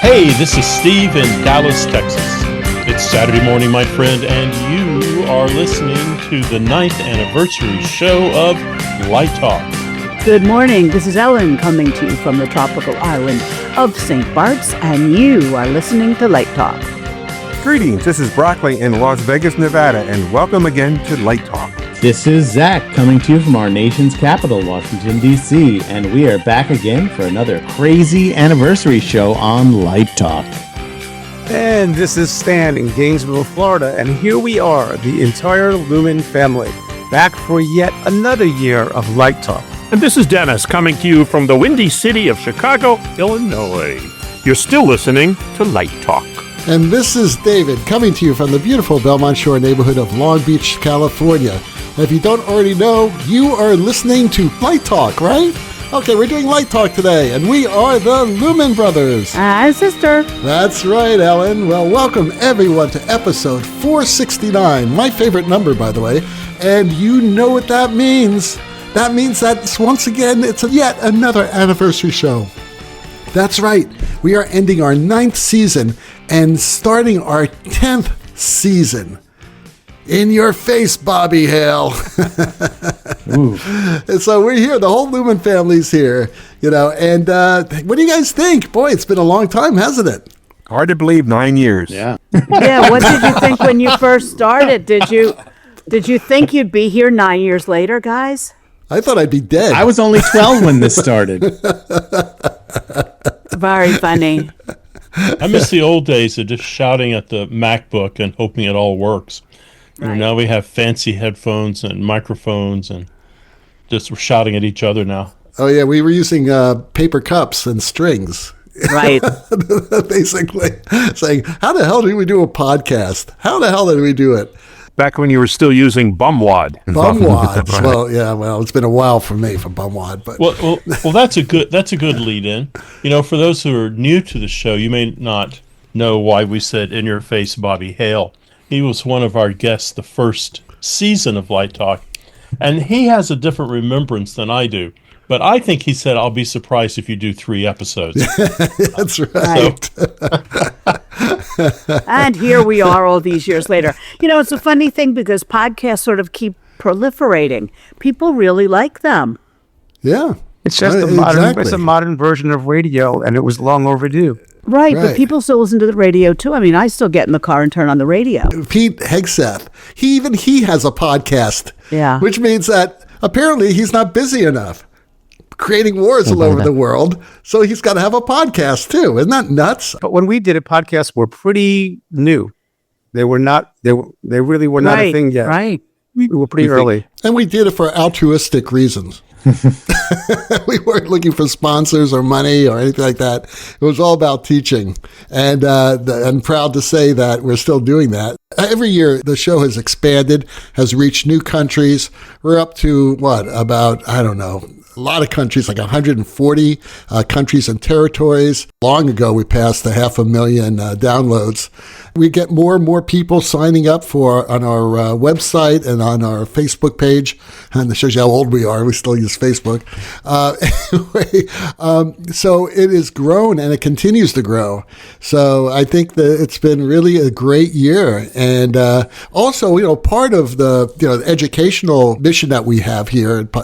Hey, this is Steve in Dallas, Texas. It's Saturday morning, my friend, and you are listening to the 9th anniversary show of Light Talk. Good morning. This is Ellen coming to you from the tropical island of St. Bart's, and you are listening to Light Talk. Greetings. This is Broccoli in Las Vegas, Nevada, and welcome again to Light Talk. This is Zach coming to you from our nation's capital, Washington, D.C., and we are back again for another crazy anniversary show on Light Talk. And this is Stan in Gainesville, Florida, and here we are, the entire Lumen family, back for yet another year of Light Talk. And this is Dennis coming to you from the windy city of Chicago, Illinois. You're still listening to Light Talk. And this is David coming to you from the beautiful Belmont Shore neighborhood of Long Beach, California. If you don't already know, you are listening to Light Talk, right? Okay, we're doing Light Talk today, and we are the Lumen Brothers. Hi, sister. That's right, Ellen. Well, welcome everyone to episode 469, my favorite number, by the way. And you know what that means. That means that, once again, it's yet another anniversary show. That's right. We are ending our 9th season and starting our 10th season. In your face, Bobby Hale. And so we're here. The whole Lumen family's here, and what do you guys think? Boy, it's been a long time, hasn't it? Hard to believe, 9 years. Yeah. Yeah, what did you think when you first started? Did you think you'd be here 9 years later, guys? I thought I'd be dead. I was only 12 when this started. Very funny. I miss the old days of just shouting at the MacBook and hoping it all works. Right. Now we have fancy headphones and microphones and just we're shouting at each other now. Oh, yeah, we were using paper cups and strings. Right. Basically saying, how the hell do we do a podcast? How the hell did we do it? Back when you were still using Bumwad. Bumwads. Well, it's been a while for me for Bumwad, but well, that's a good lead in. For those who are new to the show, you may not know why we said "in your face, Bobby Hale." He was one of our guests the first season of Light Talk, and he has a different remembrance than I do. But I think he said, "I'll be surprised if you do 3 episodes." That's right. And here we are all these years later. It's a funny thing because podcasts sort of keep proliferating. People really like them. Yeah. It's just it's a modern version of radio, and it was long overdue. Right, but people still listen to the radio, too. I mean, I still get in the car and turn on the radio. Pete Hegseth, he has a podcast. Yeah. Which means that apparently he's not busy enough creating wars all over the world, so he's got to have a podcast, too. Isn't that nuts? But when we did it, podcasts were pretty new. They were not. They really were not a thing yet. Right. We were pretty early. And we did it for altruistic reasons. We weren't looking for sponsors or money or anything like that. It was all about teaching. And I'm proud to say that we're still doing that. Every year, the show has expanded, has reached new countries. We're up to, a lot of countries, like 140 countries and territories. Long ago, we passed the 500,000 downloads. We get more and more people signing up on our website and on our Facebook page. And it shows you how old we are. We still use Facebook. So it has grown and it continues to grow. So I think that it's been really a great year. And also, part of the educational mission that we have here at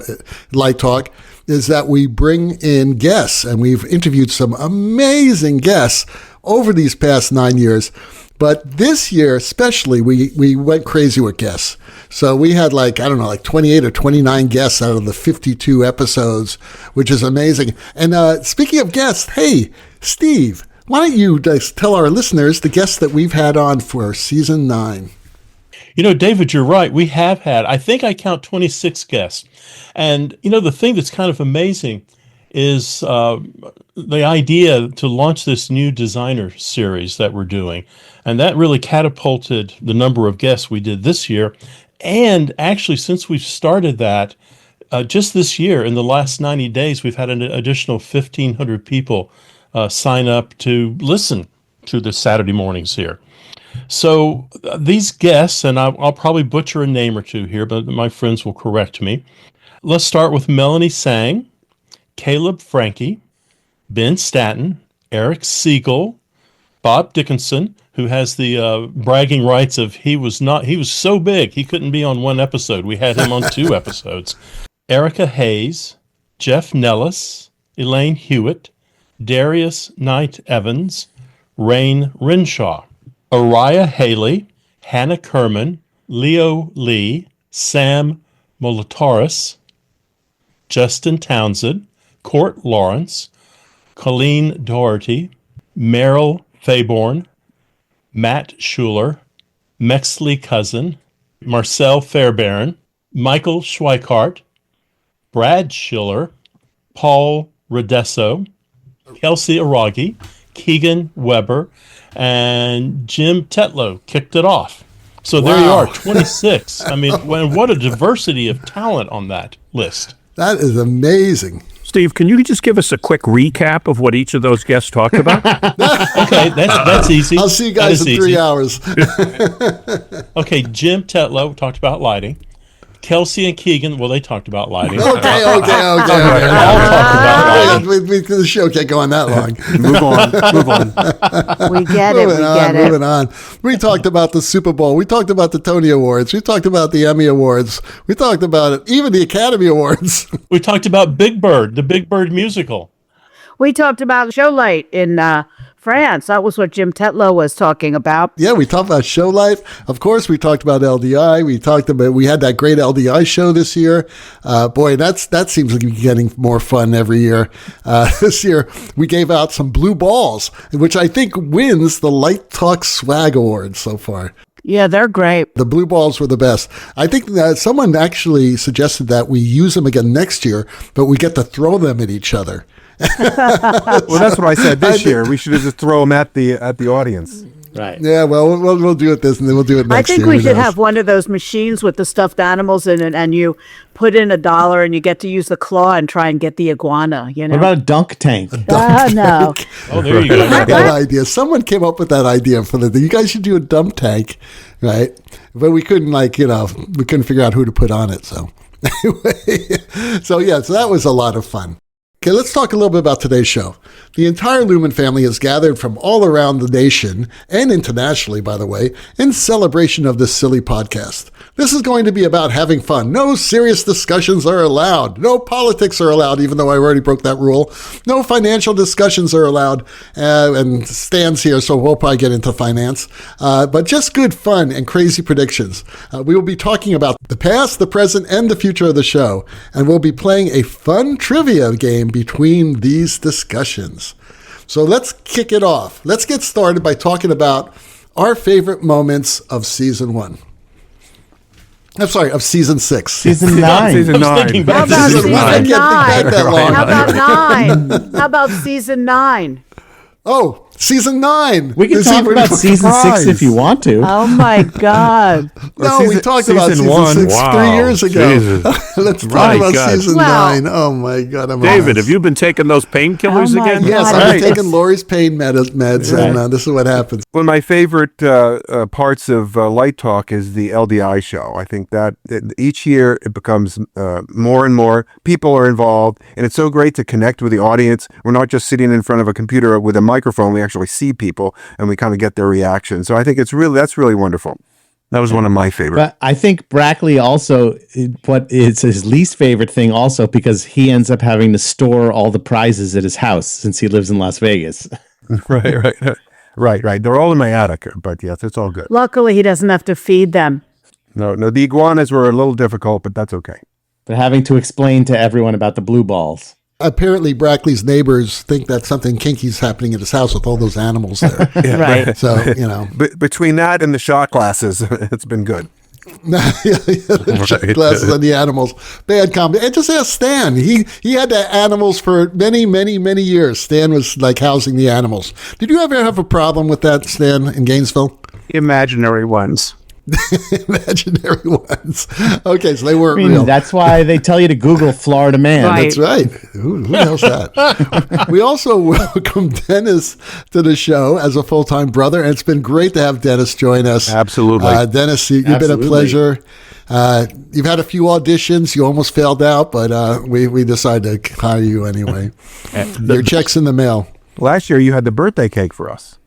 Light Talk is that we bring in guests. And we've interviewed some amazing guests over these past 9 years. But this year, especially, we went crazy with guests. So we had 28 or 29 guests out of the 52 episodes, which is amazing. And speaking of guests, hey, Steve, why don't you tell our listeners the guests that we've had on for season 9? David, you're right. We have had, I think I count 26 guests. And, the thing that's kind of amazing is the idea to launch this new designer series that we're doing. And that really catapulted the number of guests we did this year. And actually, since we've started that, just this year, in the last 90 days, we've had an additional 1,500 people sign up to listen to the Saturday mornings here. So these guests, and I'll probably butcher a name or two here, but my friends will correct me. Let's start with Melanie Sang, Caleb Frankie, Ben Statton, Eric Siegel, Bob Dickinson, who has the bragging rights of he was so big he couldn't be on one episode. We had him on 2 episodes. Erica Hayes, Jeff Nellis, Elaine Hewitt, Darius Knight Evans, Rain Renshaw, Araya Haley, Hannah Kerman, Leo Lee, Sam Molitaris, Justin Townsend, Court Lawrence, Colleen Doherty, Meryl Faborn, Matt Schuler, Mexley Cousin, Marcel Fairbairn, Michael Schweikart, Brad Schiller, Paul Redesso, Kelsey Aragi, Keegan Weber, and Jim Tetlow kicked it off. So there you are, 26. I mean, what a diversity of talent on that list. That is amazing. Steve, can you just give us a quick recap of what each of those guests talked about? Okay, that's easy. I'll see you guys in 3 hours. Okay, Jim Tetlow talked about lighting. Kelsey and Keegan, well, they talked about lighting. Okay. All talked about lighting. The show can't go on that long. Move on. We get it. Moving on. We talked about the Super Bowl. We talked about the Tony Awards. We talked about the Emmy Awards. We talked about it, even the Academy Awards. We talked about Big Bird, the Big Bird musical. We talked about Show Light in France. That was what Jim Tetlow was talking about. Yeah, we talked about show life. Of course, we talked about LDI. We had that great LDI show this year. Boy, that seems to be getting more fun every year. This year, we gave out some blue balls, which I think wins the Light Talk Swag Award so far. Yeah, they're great. The blue balls were the best. I think that someone actually suggested that we use them again next year, but we get to throw them at each other. Well, that's what I said this year. We should just throw them at the audience. Right. Yeah, well, we'll do it this, and then we'll do it next year. I think we should have one of those machines with the stuffed animals in it, and you put in $1 and you get to use the claw and try and get the iguana, you know? What about a dunk tank? No. Oh, there you go. That idea. Someone came up with that idea for you guys should do a dump tank, right? But we couldn't we couldn't figure out who to put on it. So anyway, so that was a lot of fun. Okay, let's talk a little bit about today's show. The entire Lumen family has gathered from all around the nation, and internationally, by the way, in celebration of this silly podcast. This is going to be about having fun. No serious discussions are allowed. No politics are allowed, even though I already broke that rule. No financial discussions are allowed. And Stan's here, so we'll probably get into finance. But just good fun and crazy predictions. We will be talking about the past, the present, and the future of the show. And we'll be playing a fun trivia game between these discussions. So let's kick it off. Let's get started by talking about our favorite moments of season 1. I'm sorry, of season 6. Season 9. Season 9. How about Season season 1? I can't think back 9? that long. How about 9? How about season 9? Oh, season 9. We can is talk even about season 6 if you want to. Oh my God. No, we talked about season 1. 6 Wow. 3 years ago. Jesus. Let's talk My about God. season Well- 9. Oh my God. David, have you been taking those painkillers Oh, my again? Yes, God. I've been taking Lori's pain meds, and this is what happens. One of my favorite parts of Light Talk is the LDI show. I think that each year it becomes more and more people are involved, and it's so great to connect with the audience. We're not just sitting in front of a computer with a microphone. We actually see people, and we kind of get their reaction. So I think that's really wonderful. That was one of my favorites. But I think Brackley also, what is his least favorite thing also, because he ends up having to store all the prizes at his house since he lives in Las Vegas. Right. They're all in my attic, but yes, it's all good. Luckily, he doesn't have to feed them. No, the iguanas were a little difficult, but that's okay. But having to explain to everyone about the blue balls. Apparently, Brackley's neighbors think that something kinky's happening at his house with all those animals there. Right. So, Between that and the shot glasses, it's been good. the glasses and the animals. Bad comedy. And just ask Stan. He had the animals for many, many, many years. Stan was like housing the animals. Did you ever have a problem with that, Stan, in Gainesville? Imaginary ones. Imaginary ones. Okay, so they weren't real. That's why they tell you to Google Florida man. Right. That's right. Who knows that? We also welcome Dennis to the show as a full-time brother, and it's been great to have Dennis join us. Absolutely. Dennis, you've been a pleasure. You've had a few auditions. You almost failed out, but we decided to hire you anyway. Your check's in the mail. Last year, you had the birthday cake for us.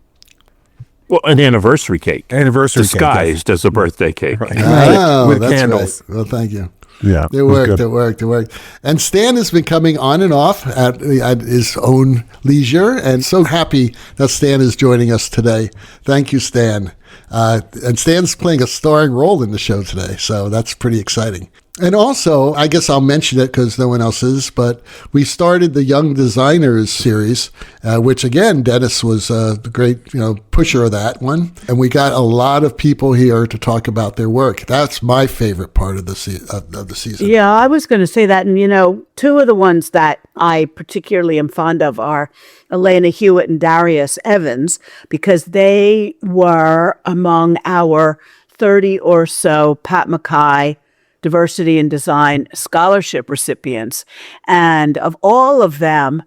Well, an anniversary cake. Anniversary cake, disguised as a birthday cake. Oh, With that's candles. right. Well, thank you. Yeah. It worked. And Stan has been coming on and off at his own leisure, and so happy that Stan is joining us today. Thank you, Stan. And Stan's playing a starring role in the show today, so that's pretty exciting. And also, I guess I'll mention it because no one else is, but we started the Young Designers series, which again, Dennis was the great pusher of that one. And we got a lot of people here to talk about their work. That's my favorite part of the season. Yeah, I was going to say that. And, two of the ones that I particularly am fond of are Elena Hewitt and Darius Evans, because they were among our 30 or so Pat McKay Diversity in Design Scholarship recipients. And of all of them,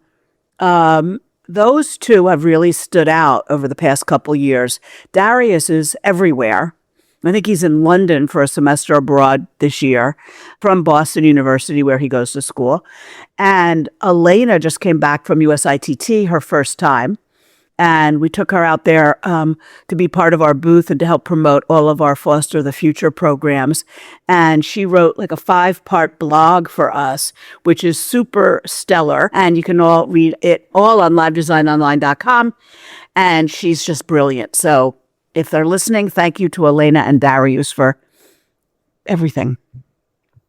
those two have really stood out over the past couple years. Darius is everywhere. I think he's in London for a semester abroad this year from Boston University, where he goes to school. And Elena just came back from USITT, her first time. And we took her out there to be part of our booth and to help promote all of our Foster the Future programs. And she wrote like a 5-part blog for us, which is super stellar. And you can all read it all on livedesignonline.com. And she's just brilliant. So if they're listening, thank you to Elena and Darius for everything.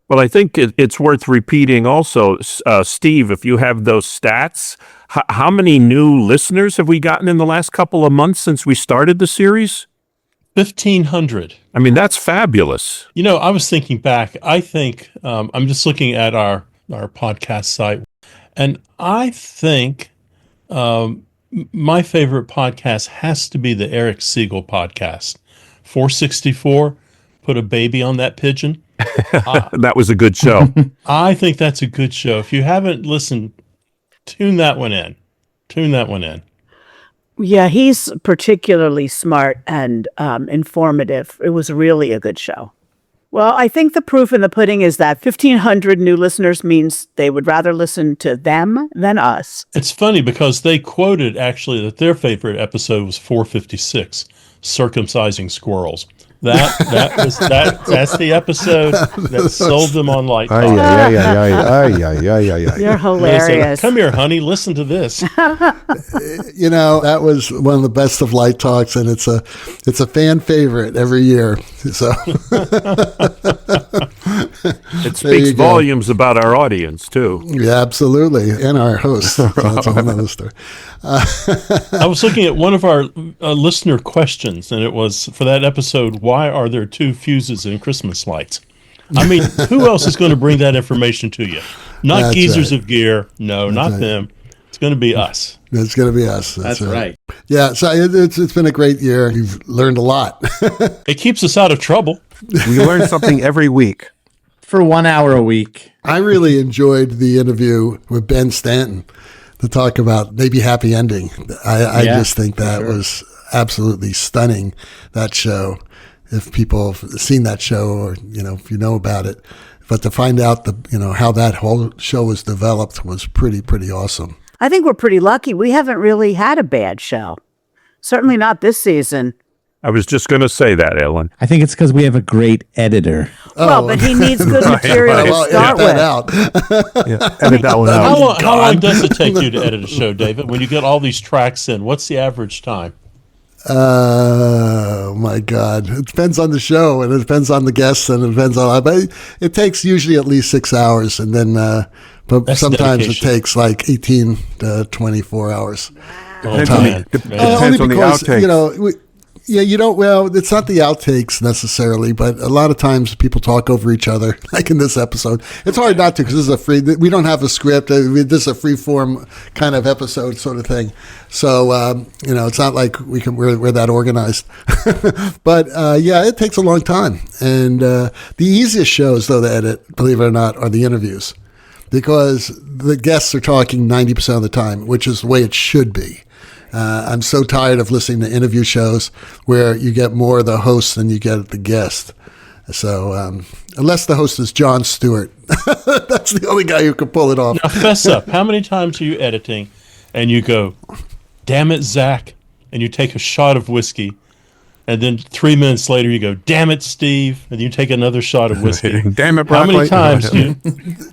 Well, I think it's worth repeating also, Steve, if you have those stats, how many new listeners have we gotten in the last couple of months since we started the series? 1,500. I mean, that's fabulous. I was thinking back. I think I'm just looking at our podcast site, and I think my favorite podcast has to be the Eric Siegel podcast. 464, put a baby on that pigeon. That was a good show. I think that's a good show. If you haven't listened, tune that one in. Yeah, he's particularly smart and informative. It was really a good show. Well, I think the proof in the pudding is that 1,500 new listeners means they would rather listen to them than us. It's funny because they quoted actually that their favorite episode was 456, circumcising squirrels. That's the episode that sold them on Light Talk. You're hilarious. Come here, honey. Listen to this. That was one of the best of Light Talks, and it's a fan favorite every year. So it speaks volumes about our audience too. Yeah, absolutely, and our host. So that's a whole other story. I was looking at one of our listener questions, and it was for that episode, why are there 2 fuses in Christmas lights? I mean, who else is going to bring that information to you? Not That's Geezers right. of Gear. No, That's not right. them. It's going to be us. It's going to be us. That's right. Yeah, so it's been a great year. You've learned a lot. It keeps us out of trouble. We learn something every week. For 1 hour a week. I really enjoyed the interview with Ben Stanton to talk about Maybe Happy Ending. I just think that was absolutely stunning, that show. If people have seen that show or, if you know about it. But to find out how that whole show was developed was pretty awesome. I think we're pretty lucky. We haven't really had a bad show. Certainly not this season. I was just going to say that, Ellen. I think it's because we have a great editor. Well, but he needs good material to start with. Edit that one out. How long does it take you to edit a show, David? When you get all these tracks in, what's the average time? Oh my God! It depends on the show, and it depends on the guests, and it depends on. But it takes usually at least 6 hours, and then but That's sometimes dedication. it takes like 18 to 24 hours. Depends man. Depends on the outtakes. You don't. Well, it's not the outtakes necessarily, but a lot of times people talk over each other. Like in this episode, it's hard not to because this is we don't have a script. This is a free form kind of episode sort of thing. So it's not like we're that organized. But it takes a long time. And the easiest shows though to edit, believe it or not, are the interviews because the guests are talking 90% of the time, which is the way it should be. I'm so tired of listening to interview shows where you get more of the host than you get the guest. So unless the host is Jon Stewart, that's the only guy who can pull it off. Now, fess up. How many times are you editing and you go, damn it, Zach, and you take a shot of whiskey, and then 3 minutes later you go, "Damn it, Steve," and you take another shot of whiskey. Damn it, How many broccoli. times do you?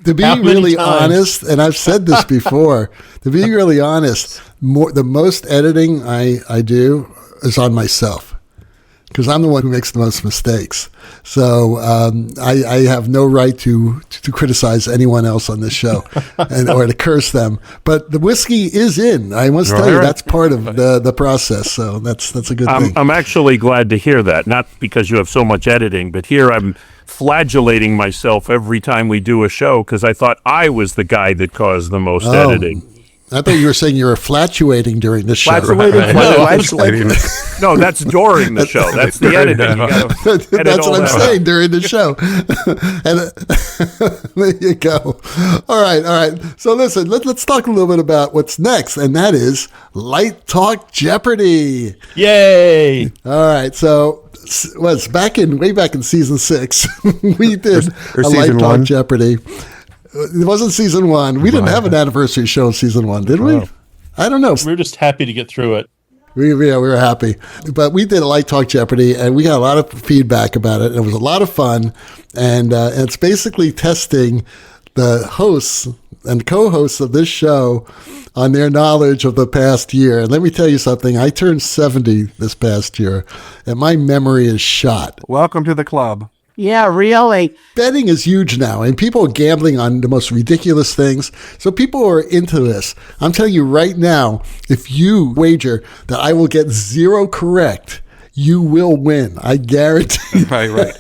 To be How many really times? honest, and I've said this before, to be really honest, the most editing I do is on myself, because I'm the one who makes the most mistakes. So I have no right to criticize anyone else on this show or to curse them. But the whiskey is in. I must tell you, that's part of the process. So that's a good thing. I'm actually glad to hear that, not because you have so much editing, but here I'm flagellating myself every time we do a show because I thought I was the guy that caused the most editing. I thought you were saying you were flatuating during the show. Flatulating? Flatulating. No, that's during the show. That's the editing. You gotta edit That's all what I'm that saying during the show. And there you go. All right. So listen, let's talk a little bit about what's next, and that is Light Talk Jeopardy. Yay! All right. So was way back in season 6, we did Or a Light season Talk 1. Jeopardy. It wasn't season 1. We didn't have an anniversary show in season 1, did we? I don't know. We were just happy to get through it. We were happy. But we did a Light Talk Jeopardy, and we got a lot of feedback about it. And it was a lot of fun. And it's basically testing the hosts and co-hosts of this show on their knowledge of the past year. And let me tell you something. I turned 70 this past year, and my memory is shot. Welcome to the club. Yeah, really. Betting is huge now, and people are gambling on the most ridiculous things. So people are into this. I'm telling you right now, if you wager that I will get 0 correct, you will win. I guarantee. Right.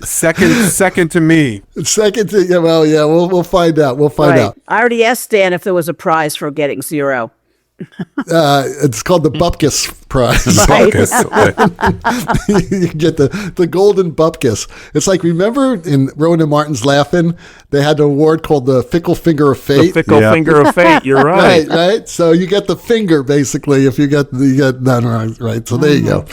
Second to me. Second to, we'll find out. We'll find out. I already asked Stan if there was a prize for getting 0. It's called the Bupkis Prize. Right. You get the golden Bupkis. It's like, remember in Rowan and Martin's Laugh-In, they had an award called the Fickle Finger of Fate. The fickle finger of fate. You're right. Right. So you get the finger basically if you get none right. So there you go.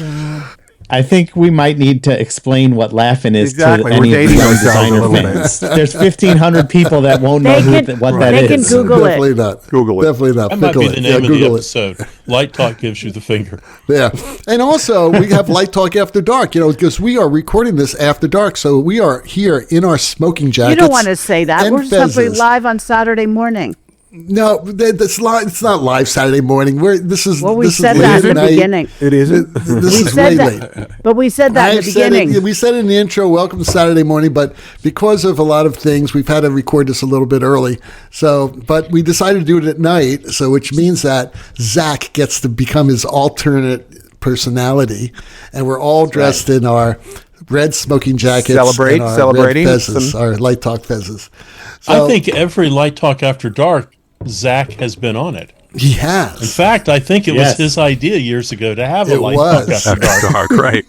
I think we might need to explain what Laugh-In is Exactly. to any We're of the dating young ourselves a designer little bit. fans. There's 1,500 people that won't know what that they is. can Google it. Definitely not. Google it. Definitely not. That might Fickle be it. the name of the Google it. episode. Light Talk gives you the finger. Yeah. And also, we have Light Talk After Dark, because we are recording this after dark. So we are here in our smoking jackets. You don't want to say that. and We're simply fezzes. live on Saturday morning. No, it's not live Saturday morning. This is Well, we this is said late that at in the night. beginning. It isn't. This We is said way that, late. but we said that in the beginning. We said in the intro, welcome to Saturday morning, but because of a lot of things, we've had to record this a little bit early. So, but we decided to do it at night, so which means that Zach gets to become his alternate personality, and we're all dressed in our red smoking jackets, and our Celebrating red fezzes, our Light Talk fezzes. I So think every Light Talk After Dark, Zach has been on it. he has. In fact, I think it Yes. was his idea years ago to have a It Light was. Talk After Dark. Right.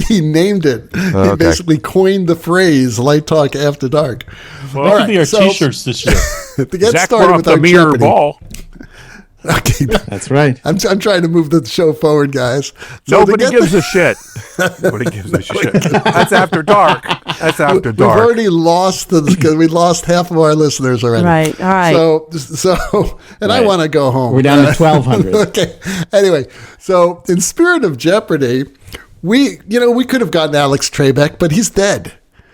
He named it. He Okay. basically coined the phrase "Light Talk After Dark." Well, All that right, could be our so- T-shirts this year. To get Zach started brought with the our mirror Jeopardy. ball. Okay, That's right. I'm trying to move the show forward, guys. So to Nobody get gives a shit. Nobody gives a shit. That's after dark. That's after We've dark. already lost because we lost half of our listeners already. Right, all right. So, and I Right. want to go home. We're down to 1,200. Okay. Anyway, so in spirit of Jeopardy, we could have gotten Alex Trabek, but he's dead.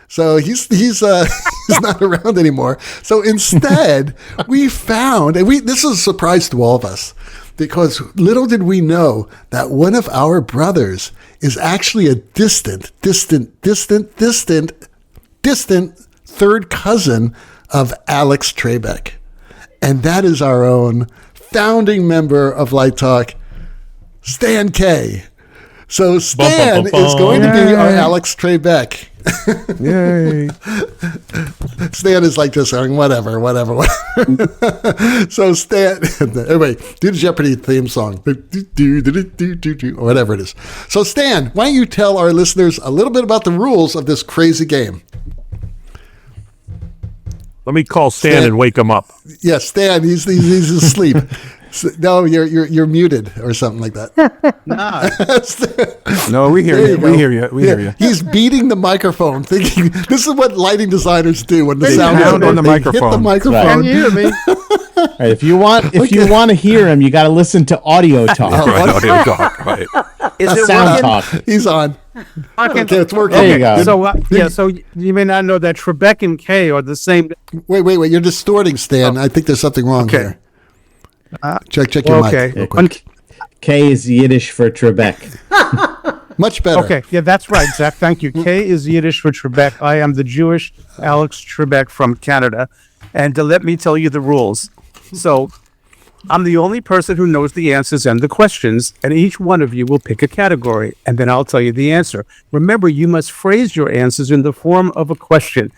So he's he's not around anymore. So instead, we found, and this is a surprise to all of us, because little did we know that one of our brothers is actually a distant third cousin of Alex Trabek. And that is our own founding member of Light Talk, Stan Kaye. So Stan is going to be our Alex Trabek. Yay. Stan is like just saying, whatever. So Stan, anyway, do the Jeopardy theme song, or whatever it is. So Stan, why don't you tell our listeners a little bit about the rules of this crazy game? Let me call Stan and wake him up. Yes, Stan, he's asleep. No, you're muted or something like that. No, we hear There you. you go. We hear you. We hear you. He's beating the microphone, thinking this is what lighting designers do when the They sound pound goes. on the They hit the microphone. microphone. Can you hear me? All right, if you want to hear him, you got to listen to audio talk. Right, audio talk, right. Is it Sound working? talk. He's on. Okay, it's working. There you go. So you may not know that Trabek and Kaye are the same. Wait. You're distorting, Stan. I think there's something wrong Okay. here. Check your Okay. mic real quick. K is Yiddish for Trabek. Much better. Okay, yeah, that's right, Zach. Thank you. Kaye is Yiddish for Trabek. I am the Jewish Alex Trabek from Canada. And let me tell you the rules. So, I'm the only person who knows the answers and the questions, and each one of you will pick a category, and then I'll tell you the answer. Remember, you must phrase your answers in the form of a question.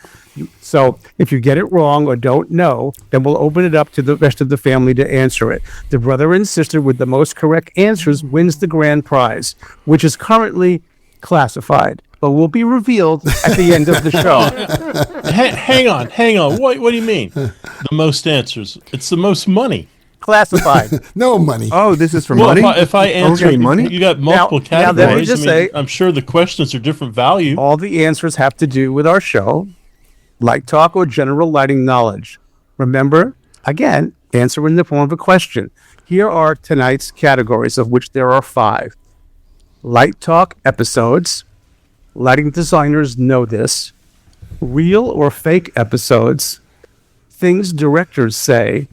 So, if you get it wrong or don't know, then we'll open it up to the rest of the family to answer it. The brother and sister with the most correct answers wins the grand prize, which is currently classified, but will be revealed at the end of the show. Hang on. What do you mean? The most answers. It's the most money. Classified. No money. Oh, this is for Well, money? if I answer, Okay, money? you got multiple now, let me categories. just I mean, say- I'm sure the questions are different value. All the answers have to do with our show, light talk or general lighting knowledge. Remember, again, answer in the form of a question. Here are tonight's categories, of which there are 5. Light talk episodes. Lighting designers know this. Real or fake episodes. Things directors say.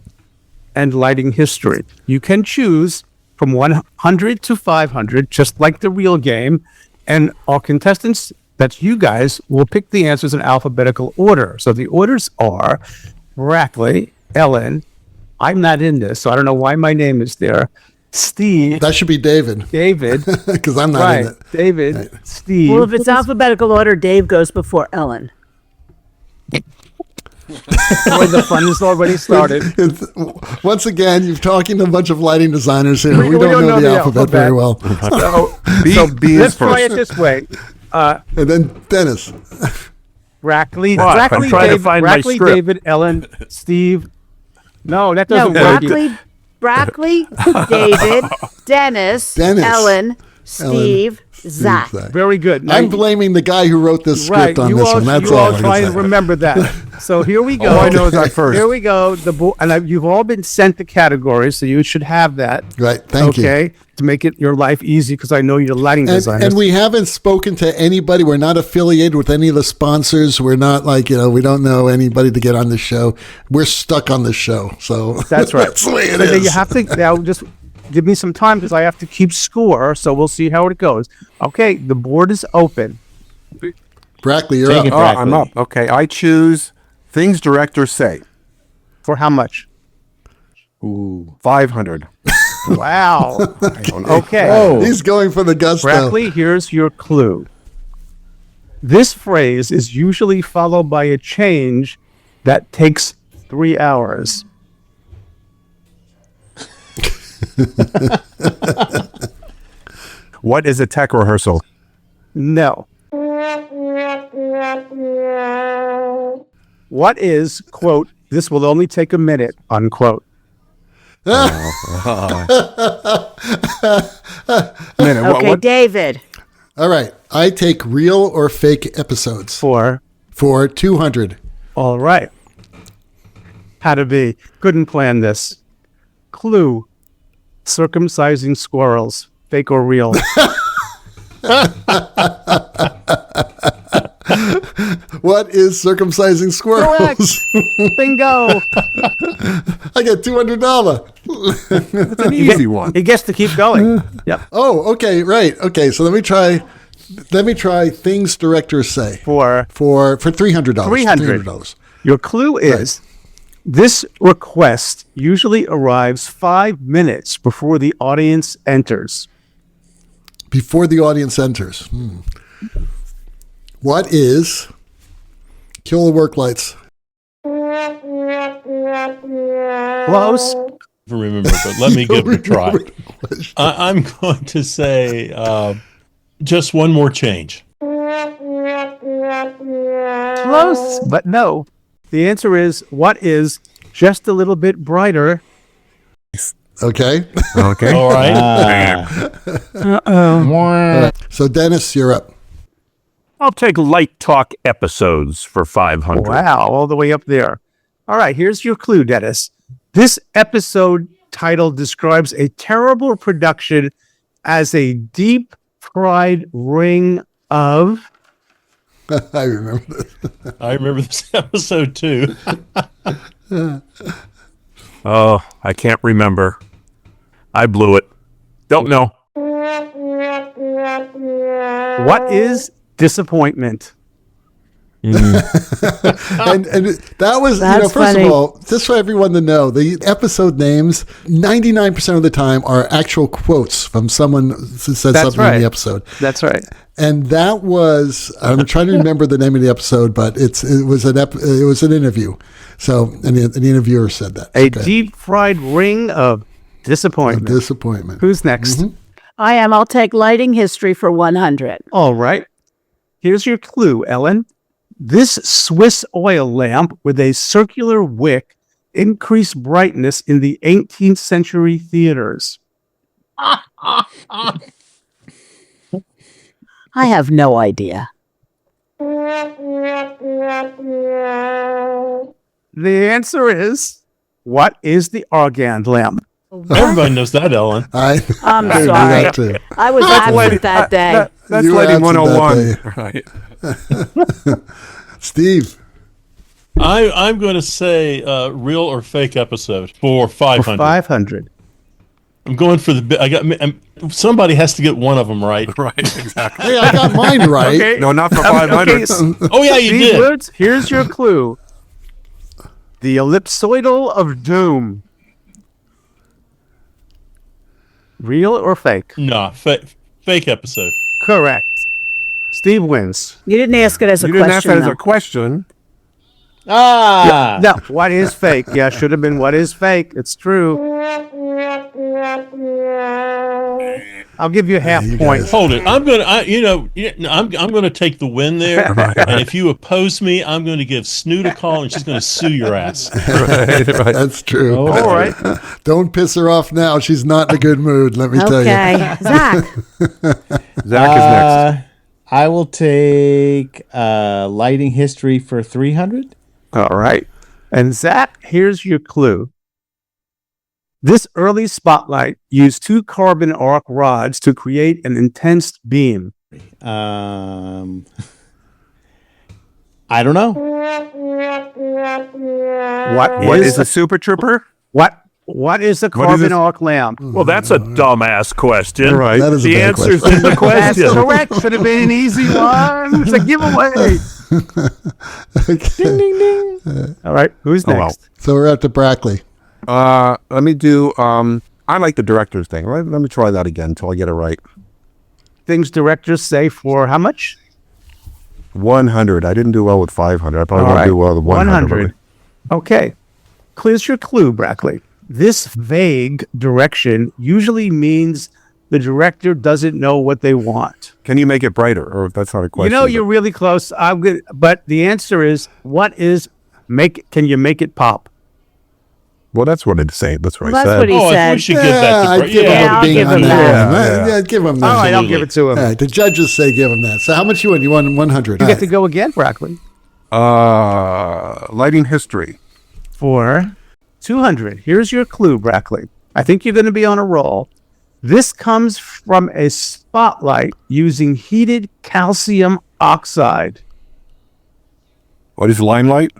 And lighting history. You can choose from 100 to 500, just like the real game. And our contestants, that's you guys, will pick the answers in alphabetical order. So the orders are Brackley, Ellen. I'm not in this, so I don't know why my name is there. Steve, That should be David, David. because I'm not Right, in it. David, Steve. Well, if it's alphabetical order, Dave goes before Ellen. Boy, the fun has already started. Once again, you're talking to a bunch of lighting designers here. We We don't know the alphabet very well. So, B is let's try it first. this way. And then Dennis. Brackley, What? I'm Brackley, trying to David, find my Brackley, script. David, Ellen, Steve. No, that No, doesn't work. Brackley, David, Dennis, Ellen, Steve, Zach. Very good. Now, I'm blaming the guy who wrote this script on you this all, one. That's you all all I try can and say. remember that. So here we go. All I know is that first. Here we go. You've all been sent the categories, so you should have that. Right. Thank you. Okay, to make it your life easy, because I know you're lighting designers. And we haven't spoken to anybody. We're not affiliated with any of the sponsors. We're not like, we don't know anybody to get on the show. We're stuck on the show. So That's right. that's the way it So then is. you have to now just give me some time, because I have to keep score. So we'll see how it goes. Okay, the board is open. Brackley, you're Take up. it Oh, back. I'm up. Okay, I choose things directors say. For how much? 500. Wow. Okay. Oh, He's going for the gusto. Brackley, here's your clue. This phrase is usually followed by a change that takes 3 hours. What is a tech rehearsal? No. What is, quote, this will only take a minute, unquote? Minute, Okay, what? David. All right. I take real or fake episodes For, for 200. all right. How to be. Couldn't plan this. Clue, circumcising squirrels, fake or real? What is circumcising squirrels? Correct. Bingo. I get $200. It's an easy one. He gets to keep going. Yep. Oh, okay, right. Okay, so let me try things directors say For for $300. $300. Your clue is this request usually arrives 5 minutes before the audience enters. Before the audience enters. What is kill the work lights? Close. Remember, but let me give it a try. I'm going to say just one more change. Close, but no. The answer is what is just a little bit brighter. Okay. Okay. All right. So Dennis, you're up. I'll take light talk episodes for 500. Wow, all the way up there. All right, here's your clue, Dennis. This episode title describes a terrible production as a deep fried ring of. I remember this. I remember this episode too. Oh, I can't remember. I blew it. Don't know. What is disappointment? And that was, That's first funny. of all, just for everyone to know, the episode names, 99% of the time, are actual quotes from someone who said That's something right. in the episode. That's right. And that was, I'm trying to remember the name of the episode, but it was an interview. So, and the interviewer said that. A deep fried ring of disappointment. Disappointment. Who's next? I am. I'll take lighting history for 100. All right. Here's your clue, Ellen. This Swiss oil lamp with a circular wick increased brightness in the 18th century theaters. I have no idea. The answer is, what is the Argand lamp? Everybody knows that, Ellen. I'm I knew sorry. that too. I was absent that day. That's You were lighting absent that 101. Right. Steve. I'm going to say real or fake episode for 500. 500. I'm going for somebody has to get one of them right. Right. Exactly. Hey, I got mine right. Okay. No, not for 500. Oh yeah, you Steve did. Woods, here's your clue. The ellipsoidal of doom. Real or fake? Nah, fake episode. Correct. Steve wins. You didn't ask it as a You didn't ask question. that as though. a question. Ah. No, what is fake? Yeah, should have been what is fake. It's true. I'll give you a half you point. guys- Hold it. I'm gonna. I'm gonna take the win there. And if you oppose me, I'm going to give Snoot a call, and she's going to sue your ass. Right. Right. That's true. All right. Don't piss her off now. She's not in a good mood, let me tell you. Okay. Zach. Zach is next. I will take lighting history for 300. All right. And Zach, here's your clue. This early spotlight used 2 carbon arc rods to create an intense beam. I don't know. What is a super trooper? What is a What is carbon this? arc lamp? Well, that's a dumbass question. Right. That is a The bad answer's question. in the That's question. correct. Should have been an easy one. It's a giveaway. Okay. All right. Who's Oh, well. next? So we're at the Brackley. Let me do. I like the director's thing. Let me try that again until I get it right. Things directors say for how much? 100. I didn't do well with 500. I probably All won't right. do well with 100. Okay. Clear's your clue, Brackley. This vague direction usually means the director doesn't know what they want. Can you make it brighter? Or that's not a question. You know, you're really close. I'm good, but the answer is, can you make it pop? Well, that's what it's saying. That's what Well, I that's said. what he Oh, said. we should give that to I'd Brett. give him Yeah, a I'll bing give on him that that. one. Yeah. Yeah, give him that. All right, I'll Absolutely. give it to him. All right, the judges say give him that. So how much you win? You won 100. You get to go again, Brackley, Lighting history. for 200. Here's your clue, Brackley. I think you're going to be on a roll. This comes from a spotlight using heated calcium oxide. What is limelight?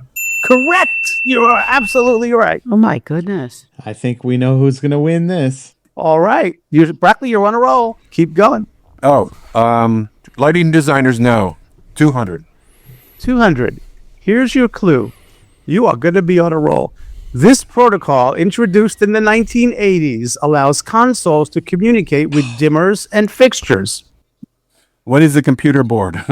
Correct. You are absolutely right. Oh my goodness. I think we know who's going to win this. All right. Brackley, you're on a roll. Keep going. Oh, lighting designers know. 200. 200. Here's your clue. You are going to be on a roll. This protocol, introduced in the 1980s, allows consoles to communicate with dimmers and fixtures. What is a computer board?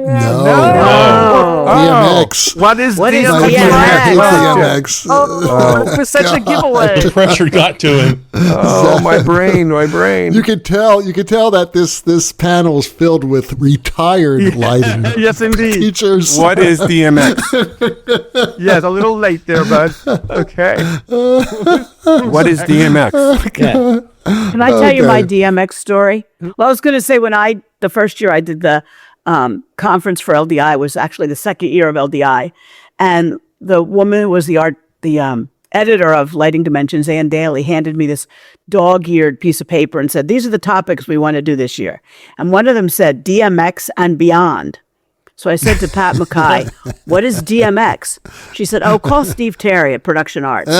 No. DMX. What is What is DMX? DMX? DMX. It was such a giveaway. The pressure got to him. Oh, my brain. You could tell that this panel is filled with retired lighting Yes, indeed. teachers. What is DMX? Yes, a little late there, bud. Okay. What is DMX? Yeah. Can I tell you my Okay. DMX story? Well, I was going to say the first year I did the conference for LDI was actually the second year of LDI, and the woman who was the editor of Lighting Dimensions, Ann Daly, handed me this dog-eared piece of paper and said, "These are the topics we want to do this year." And one of them said DMX and beyond. So I said to Pat McKay, "What is DMX?" She said, "Oh, call Steve Terry at Production Arts."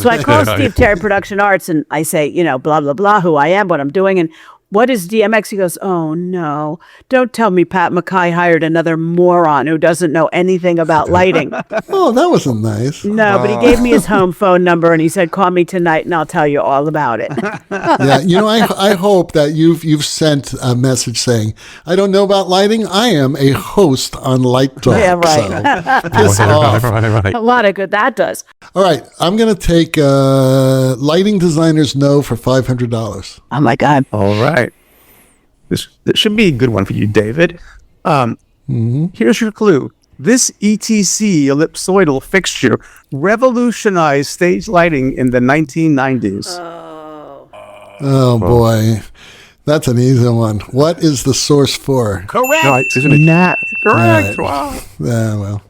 So I call Steve Terry at Production Arts and I say, blah, blah, blah, who I am, what I'm doing. And what is DMX? He goes, "Oh, no, don't tell me Pat McKay hired another moron who doesn't know anything about lighting." Oh, that wasn't nice. No, but he gave me his home phone number and he said, "Call me tonight and I'll tell you all about it." Yeah, I hope that you've sent a message saying, "I don't know about lighting. I am a host on Light Talk." Yeah, right. So, piss off. A lot of good that does. All right, I'm going to take Lighting Designers No for $500. Oh, my God. All right. This should be a good one for you, David. Here's your clue. This ETC ellipsoidal fixture revolutionized stage lighting in the 1990s. Oh, boy. That's an easy one. What is the source for? Correct. No, isn't it? Correct. Right. Wow. Well,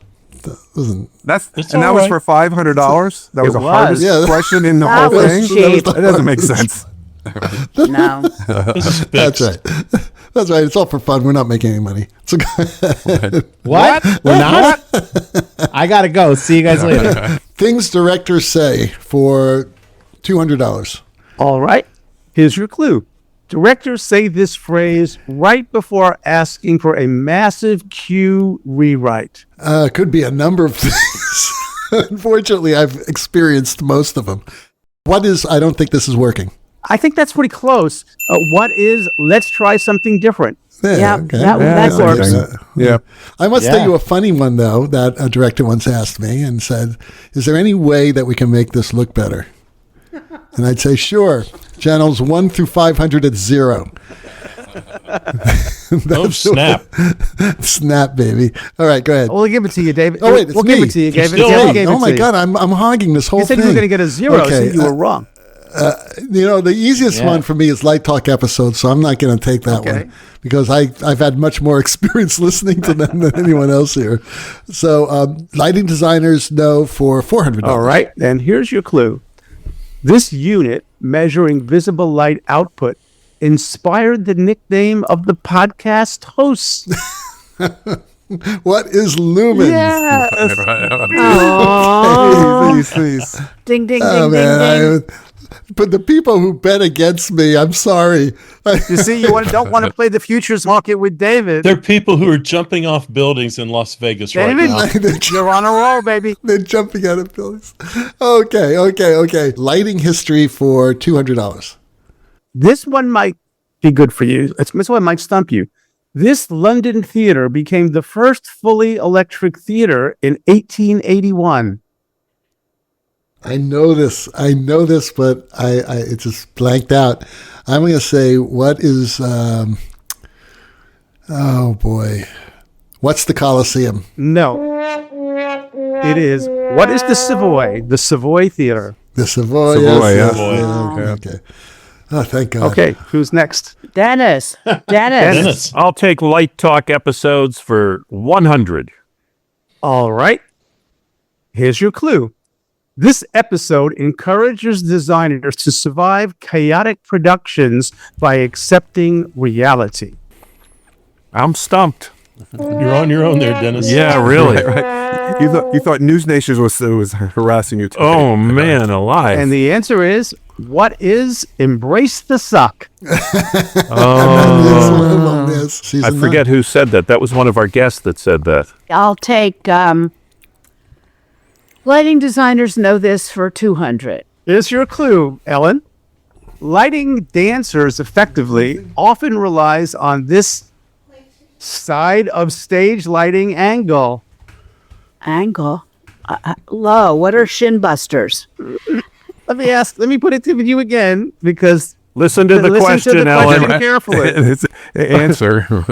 that wasn't... It's And that all was right. for $500. That was It the was. hardest Yeah. question in the That whole was thing. cheap. That doesn't make sense. No. This is That's fixed. right. That's right. It's all for fun. We're not making any money. It's okay. What? We're not? I got to go. See you guys later. Things directors say for $200. All right. Here's your clue. Directors say this phrase right before asking for a massive cue rewrite. Could be a number of things. Unfortunately, I've experienced most of them. What is, I don't think this is working. I think that's pretty close. What is, let's try something different. Yeah, okay. that works. Yeah. I must Yeah. tell you a funny one, though, that a director once asked me and said, "Is there any way that we can make this look better?" And I'd say, "Sure. Channels 1 through 500 at 0. Oh, snap. Snap, baby. All right, go ahead. We'll give it to you, David. Oh, wait, it's we'll me. give it to you, David. still Yeah, we on. gave it Oh, to my you. God, I'm hogging this whole You said thing. you were going to get a 0, Okay, so you were wrong. The easiest one for me is Light Talk episodes, so I'm not going to take that Okay. one because I've had much more experience listening to them than anyone else here. So, Lighting Designers know for $400. All right, and here's your clue. This unit measuring visible light output inspired the nickname of the podcast hosts. What is Lumen? Yes. Please. Ding, ding, Oh, ding, ding, ding. man. But the people who bet against me, I'm sorry. You see, don't want to play the futures market with David. There are people who are jumping off buildings in Las Vegas right David, now. you're on a roll, baby. They're jumping out of buildings. Okay. Lighting history for $200. This one might be good for you. This one might stump you. This London theater became the first fully electric theater in 1881. I know this, but I it just blanked out. I'm going to say, what is, oh boy. What's the Coliseum? No. It is. What is the Savoy? The Savoy Theater. The Savoy. Savoy, yes. yeah. Okay. Oh, thank God. Okay, who's next? Dennis. Dennis. I'll take Light Talk episodes for 100. All right. Here's your clue. This episode encourages designers to survive chaotic productions by accepting reality. I'm stumped. You're on your own there, Dennis. Yeah, really. Right. You thought News Nation was harassing you today. Oh, man, alive. And the answer is, what is Embrace the Suck? Season I forget who said that. That was one of our guests that said that. I'll take Lighting Designers know this for $200. Here's your clue, Ellen. Lighting dancers effectively often relies on this Side of stage lighting angle. Angle. Low. What are shin busters? Let me put it to you again, because Listen to the question, Ellen. carefully. It's answer.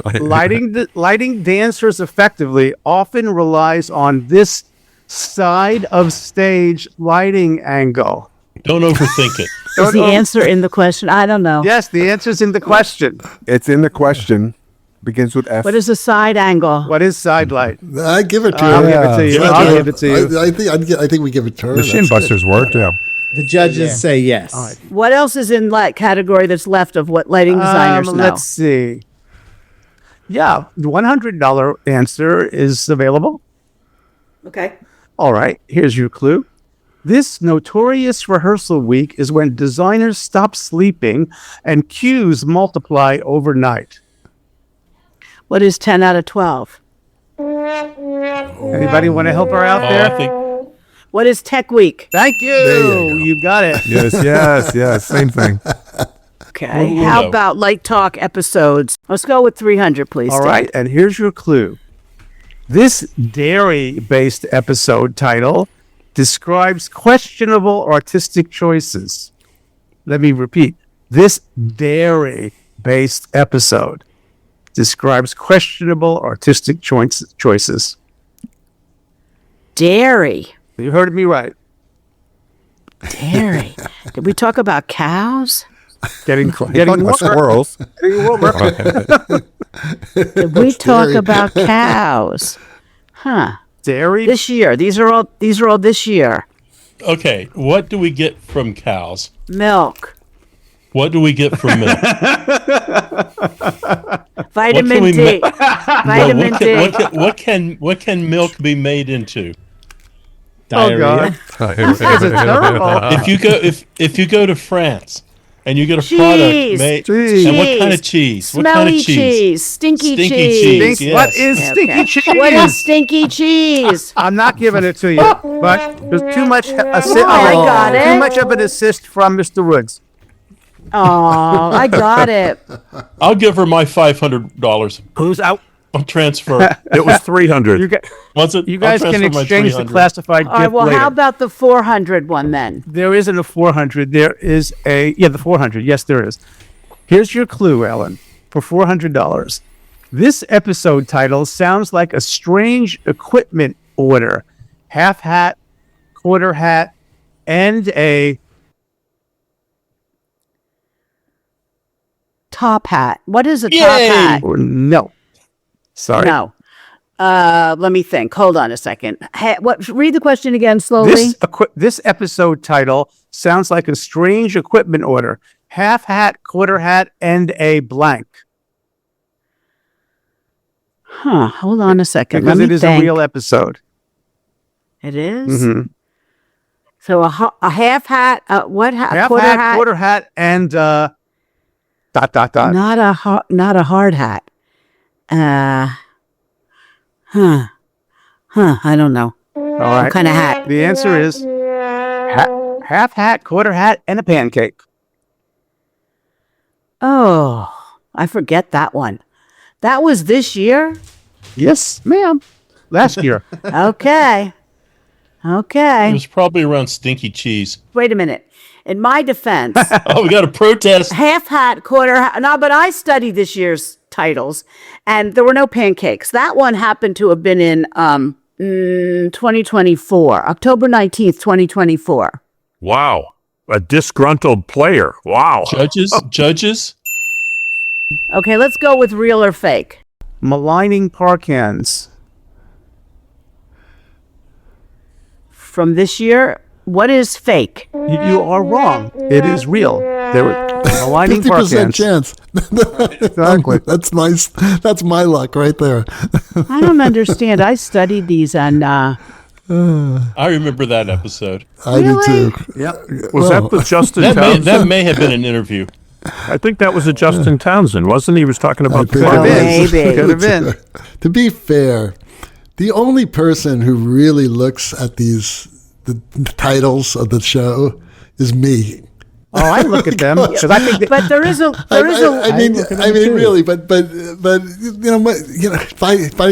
Lighting dancers effectively often relies on this side of stage lighting angle. Don't overthink it. Is the answer in the question? I don't know. Yes, the answer's in the question. It's in the question. Begins with F. What is a side angle? What is side light? I give it to I'll her. give it to you. Give it to I'll her. give it to you. I think we give it to her. The Shin That's it. Busters worked, yeah. The judges say yes. All right. What else is in that category that's left of what lighting designers know? Let's see. Yeah, the $100 answer is available. Okay. All right, here's your clue. This notorious rehearsal week is when designers stop sleeping and cues multiply overnight. What is 10 out of 12? Anybody want to help her out there? I think What is Tech Week? Thank you. There you go. You got it. Yes, same thing. Okay. We'll How know. about Light Talk episodes? Let's go with 300, please. All Steve. right, and here's your clue. This dairy-based episode title describes questionable artistic choices. Let me repeat. This dairy-based episode describes questionable artistic choices. Dairy. You heard me right. Dairy. Did we talk about cows? Getting Talking about squirrels. Did we talk about cows? Huh. Dairy. This year. These are all this year. okay. What do we get from cows? Milk. What do we get from milk? Vitamin we D. Well, Vitamin D. what can milk be made into? Oh God. This is terrible. If you go to France and you get a Cheese. product made, Cheese. and what kind of cheese? What kind Smelly of cheese. Stinky Stinky cheese. cheese. Yes. What is stinky Okay. cheese? What is stinky cheese? I'm not giving it to you, but there's too much I got it. Too much of an assist from Mr. Woods. Oh, I got it. I'll give her my $500. Who's out? I'll transfer. It was 300. You guys can exchange the classified All right, gift well, later. how about the 400 one then? There isn't a 400. There is the 400. Yes, there is. Here's your clue, Ellen, for $400. This episode title sounds like a strange equipment order. Half hat, quarter hat, and a Top hat. What is a top Yay! hat? no. Sorry. No. Let me think. Hold on a second. Read the question again slowly. This episode title sounds like a strange equipment order. Half hat, quarter hat, and a blank. Huh. Hold on a second. Because Let it me is think. a real episode. It is? Mm-hmm. So a half hat, what hat? Half quarter hat, quarter hat, and dot. Not a hard hat. I don't know. All right. What kind of hat? The answer is half hat, quarter hat, and a pancake. Oh, I forget that one. That was this year? Yes, ma'am. Last year. Okay. It Okay. was probably around stinky cheese. Wait a minute. In my defense, Oh, we got a protest. half hat, quarter hat. No, but I studied this year's titles, and there were no pancakes. That one happened to have been in 2024, October 19th, 2024. Wow. A disgruntled player. Wow. Judges. Okay, let's go with real or fake. Maligning parkans. From this year, what is fake? You are wrong. It is real. There were maligning 50% parkans. chance. Exactly. That's nice. That's my luck right there. I don't understand. I studied these and I remember that episode. I Really? do too. Yep. Was that the Justin That Townsend? may have been an interview. I think that was a Justin Townsend, wasn't he? He was talking about the think Could have it been. Maybe. Could have been. To be fair, the only person who really looks at the titles of the show is me. Oh, I look at them because I think that, But there is a I mean, really, but by the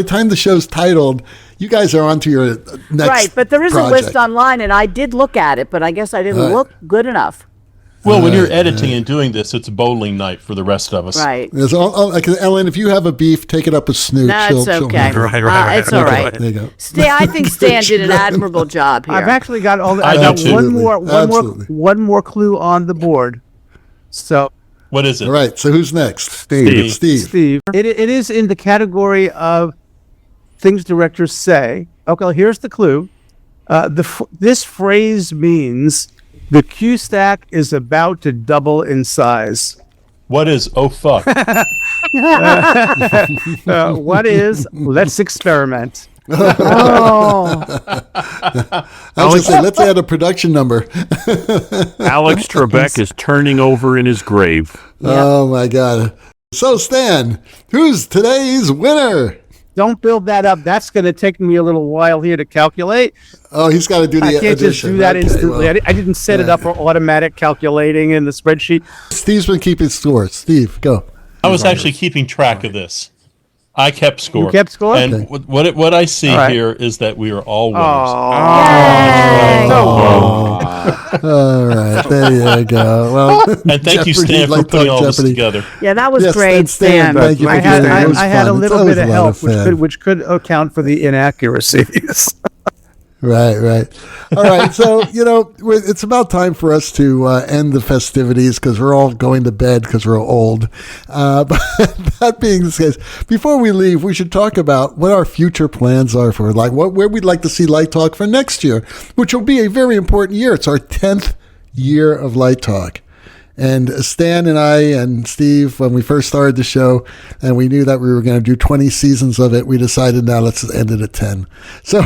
time the show's titled, you guys are on to your next right. But there is a project. list online, and I did look at it, but I guess I didn't look good enough. Well, when you're editing and doing this, it's bowling night for the rest of us. Right. There's Ellen, if you have a beef, take it up with Snoop. No, it's okay. It's all right. There you go. I think Stan did an admirable job here. I've actually got all. I I got do too. one more clue on the board. So What is it? All right. So who's next? Steve. Steve. it is in the category of things directors say. Okay, here's the clue. This phrase means the Q stack is about to double in size. What is, oh, fuck? What is? Let's experiment. Oh, I was going to say, let's add a production number. Alex Trabek is turning over in his grave. Oh, my God. So, Stan, who's today's winner? Don't build that up. That's going to take me a little while here to calculate. Oh, he's got to do the I can't addition. just do that Okay, instantly. well, I didn't set it up for automatic calculating in the spreadsheet. Steve's been keeping score. Steve, go. I was actually keeping track of this. I kept score. You kept score? And Okay. what I see All right. here is that we are all winners. All right, there you go. Well, And thank you, Jeopardy, Stan, for like putting Talk all this Jeopardy. together. yeah, that was Yes, great, Stan, Stan. thank you for I had, doing that. It was I had a fun. It's little bit always of a lot help, of fun. which could account for the inaccuracies. Right. All right. So, it's about time for us to end the festivities because we're all going to bed because we're old. But that being the case, before we leave, we should talk about what our future plans are for where we'd like to see Light Talk for next year, which will be a very important year. It's our 10th year of Light Talk. And Stan and I and Steve, when we first started the show and we knew that we were going to do 20 seasons of it, we decided now let's end it at 10. So,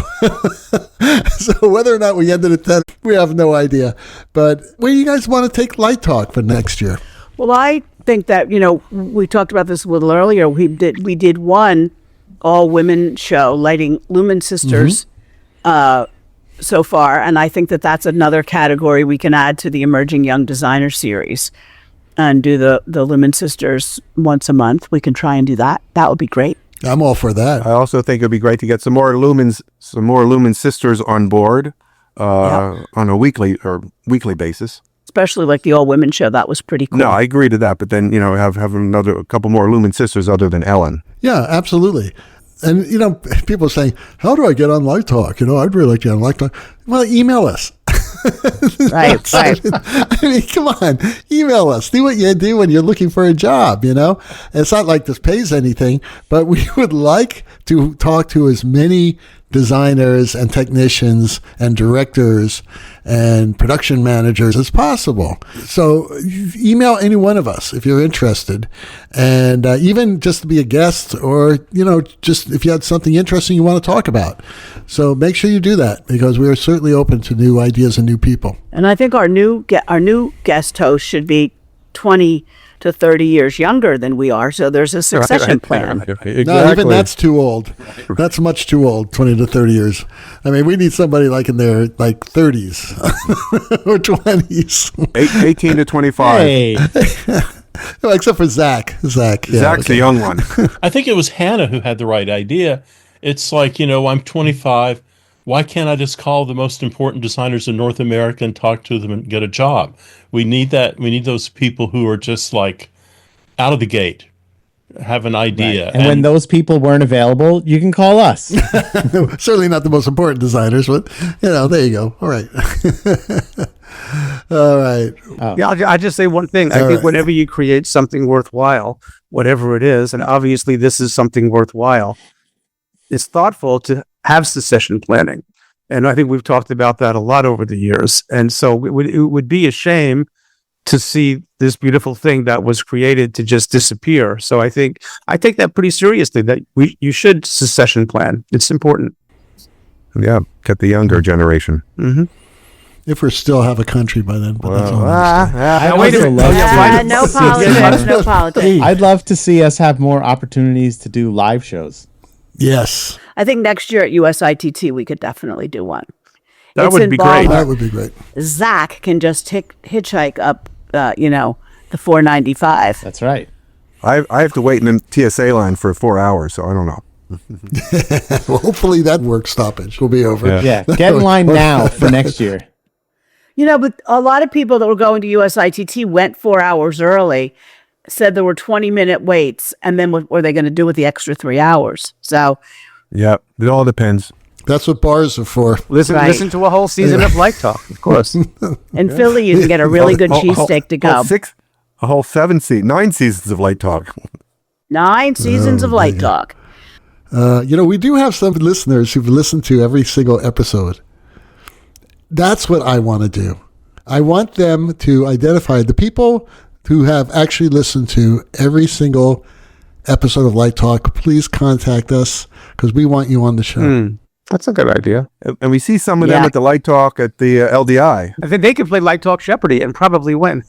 so whether or not we ended at 10, we have no idea. But where do you guys want to take Light Talk for next year? Well, I think that, we talked about this a little earlier. We did one all-women show, Lighting Lumen Sisters, so far, and I think that that's another category we can add to the Emerging Young Designer series and do the Lumen Sisters once a month. We can try and do that. That would be great. I'm all for that. I also think it'd be great to get some more Lumen Sisters on board on a weekly weekly basis. Especially like the all-women show. That was pretty cool. No, I agree to that, but then have a couple more Lumen Sisters other than Ellen. Yeah, absolutely. And, people are saying, how do I get on Light Talk? I'd really like to get on Light Talk. Well, email us. Right. I mean, come on, email us. Do what you do when you're looking for a job, It's not like this pays anything, but we would like to talk to as many designers and technicians and directors and production managers as possible. So email any one of us if you're interested, and even just to be a guest, or just if you had something interesting you want to talk about. So make sure you do that, because we are certainly open to new ideas and new people. And I think our new guest host should be 20 to 30 years younger than we are, so there's a succession plan. No, even that's too old. That's much too old, 20 to 30 years. I mean, we need somebody like in their 30s or 20s. 18 to 25. Hey, Well, except for Zach. Zach's a young one. I think it was Hannah who had the right idea. It's like, I'm 25. Why can't I just call the most important designers in North America and talk to them and get a job? We need that. We need those people who are just like out of the gate, have an idea. and when those people weren't available, you can call us. Certainly not the most important designers, but, there you go. All right. All right. Yeah, I'll just say one thing. I think right. whenever you create something worthwhile, whatever it is, and obviously this is something worthwhile, it's thoughtful to have succession planning. And I think we've talked about that a lot over the years. And so it would be a shame to see this beautiful thing that was created to just disappear. So I take that pretty seriously, that you should succession plan. It's important. Yeah, get the younger generation. Mm-hmm. If we still have a country by then. But that's all I wait a also minute. love No politics, no politics. I'd love to see us have more opportunities to do live shows. Yes. I think next year at USITT, we could definitely do one. That It's would be great. involved- That would be great. Zach can just hitchhike up the $4.95. That's right. I have to wait in the TSA line for 4 hours, so I don't know. Well, hopefully that work stoppage will be over. Yeah, get in line now for next year. But a lot of people that were going to USITT went 4 hours early, said there were 20-minute waits, and then what were they going to do with the extra 3 hours? So, Yeah, it all depends. That's what bars are for. Listen to a whole season of Light Talk, of course. in Philly, you can get a really good cheesesteak to go. A whole 9 seasons of Light Talk. 9 seasons of Light Talk. We do have some listeners who've listened to every single episode. That's what I want to do. I want them to identify the people who have actually listened to every single episode of Light Talk. Please contact us because we want you on the show. That's a good idea. And we see some of them at the Light Talk at the LDI. I think they could play Light Talk Jeopardy and probably win.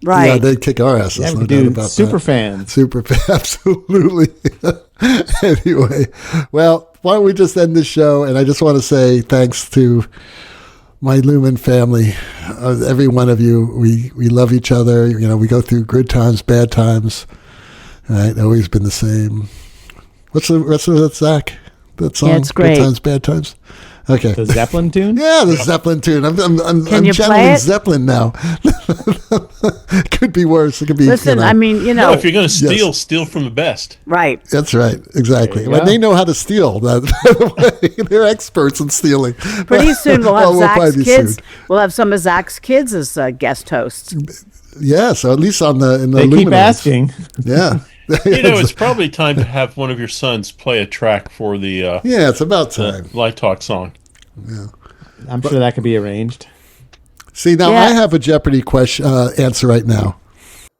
Right. Yeah, they'd kick our asses. Yeah, No we doubt do about super that. fans. Absolutely. Anyway, well, why don't we just end the show? And I just want to say thanks to my Lumen family, every one of you. We love each other. We go through good times, bad times. Right? Always been the same. What's the rest of that, Zach? That song? Yeah, it's great. Good times, bad times. Okay. The Zeppelin tune? Yeah, the Zeppelin tune. I'm Can you play channeling it? Zeppelin now. Could be worse. It could be. Listen, I mean, No, if you're going to steal, steal from the best. right. That's right. Exactly. you When go. they know how to steal, that by the way, they're experts in stealing. Pretty soon we'll have We'll Zach's probably be kids. sued. We'll have some of Zach's kids as guest hosts. Yeah. So at least in the They keep Luminous. asking. Yeah. It's probably time to have one of your sons play a track for the Yeah, it's about time. Light Talk song. I'm sure that could be arranged. See, now Yeah. I have a Jeopardy question answer right now.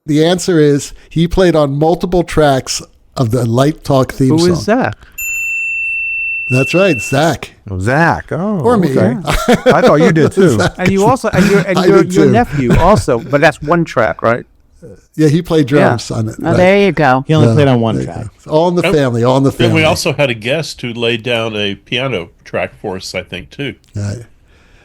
The answer is he played on multiple tracks of the Light Talk theme Who song. is that? That's right, Zach. Oh, Zach. Oh, Or me. okay. I thought you did too. And you also, and I your did too. nephew also, but that's one track, right? Yeah, he played drums on it. Oh, right. there you go. He only played on one There you track. go. It's all in the family. All in the Then family. we also had a guest who laid down a piano track for us, I think, too. Right.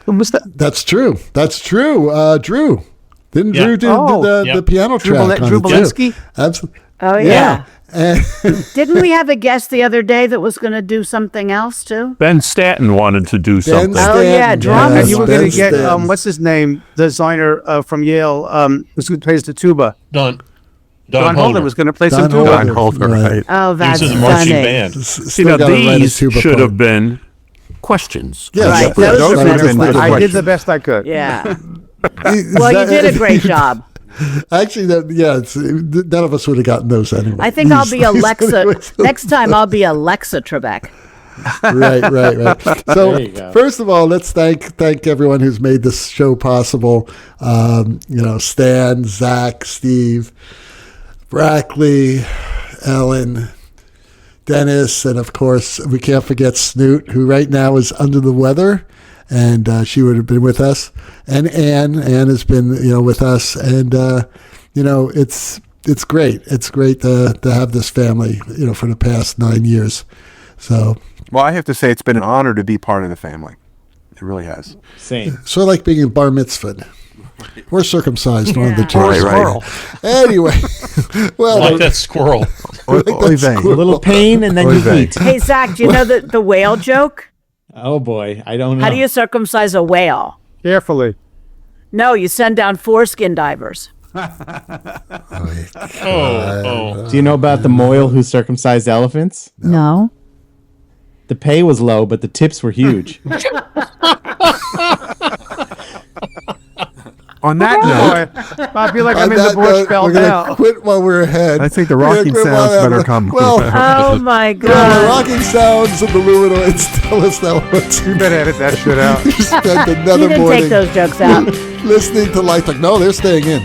Who was that? That's true. That's true. Drew. Didn't Yeah. Drew do Oh. Yeah. the piano Drew track on Drew it, too? Belinsky? Absolutely. Oh, yeah. And Didn't we have a guest the other day that was going to do something else, too? Ben Stanton wanted to do something. Oh, yeah, drama. And you were going Ben to get, Stanton. what's his name? The designer from Yale, who plays the tuba. Don Don Holder was going to play some Don tuba. Holder. Don Holder, right. Oh, He was that's in the marching funny. band. See, now these should have been questions. Yes, Right, yeah, those those are are better just questions. the I did questions. the best I could. Yeah. Well, you did a great job. Actually, none of us would have gotten those anyway. I think I'll be These Alexa. anyways. Next time, I'll be Alexa Trabek. Right. So There you go. first of all, let's thank everyone who's made this show possible. Stan, Zach, Steve, Brackley, Ellen, Dennis, and of course we can't forget Snoot, who right now is under the weather, and she would have been with us. And Anne has been with us, and it's great. It's great to have this family for the past 9 years. So. Well, I have to say it's been an honor to be part of the family. It really has. Same. Sort of like being bar mitzvahed. Or circumcised, one of the two. Right. Anyway, well, Like that squirrel. Oy vey. A little pain and then Oy you vey. eat. Hey, Zach, do you know the whale joke? Oh boy, I don't know. How do you circumcise a whale? Carefully. No, you send down foreskin divers. Oh. Do you know about the Moyle who circumcised elephants? No. The pay was low, but the tips were huge. On that note, I feel like on I'm in the that Bush note, belt we're going now. to quit while we're ahead. I think the We're gonna rocking quit while sounds we're- better come. Oh Well, my the God. rocking sounds of the luminoids tell us now what You better edit that shit out. you spent You another didn't morning take those jokes out. listening to Light Talk. No, they're staying in.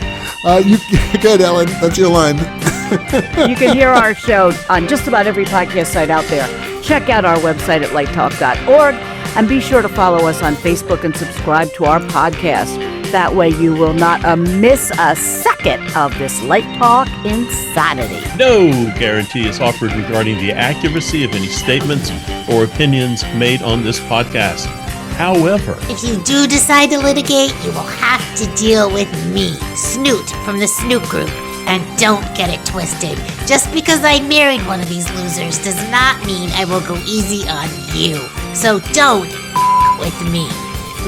Good, Ellen. That's your line. You can hear our show on just about every podcast site out there. Check out our website at lighttalk.org and be sure to follow us on Facebook and subscribe to our podcast. That way you will not miss a second of this Light Talk insanity. No guarantee is offered regarding the accuracy of any statements or opinions made on this podcast. However, If you do decide to litigate, you will have to deal with me, Snoot from the Snoot Group. And don't get it twisted. Just because I married one of these losers does not mean I will go easy on you. So don't with me.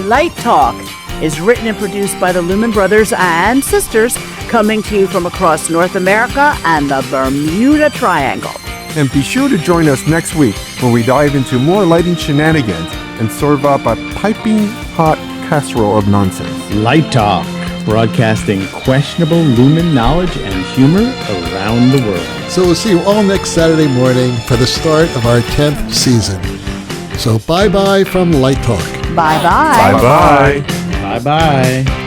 Light Talk is written and produced by the Lumen Brothers and Sisters, coming to you from across North America and the Bermuda Triangle. And be sure to join us next week when we dive into more lighting shenanigans and serve up a piping hot casserole of nonsense. Light Talk, broadcasting questionable lumen knowledge and humor around the world. So we'll see you all next Saturday morning for the start of our 10th season. So bye-bye from Light Talk. Bye-bye. Bye bye. Bye-bye.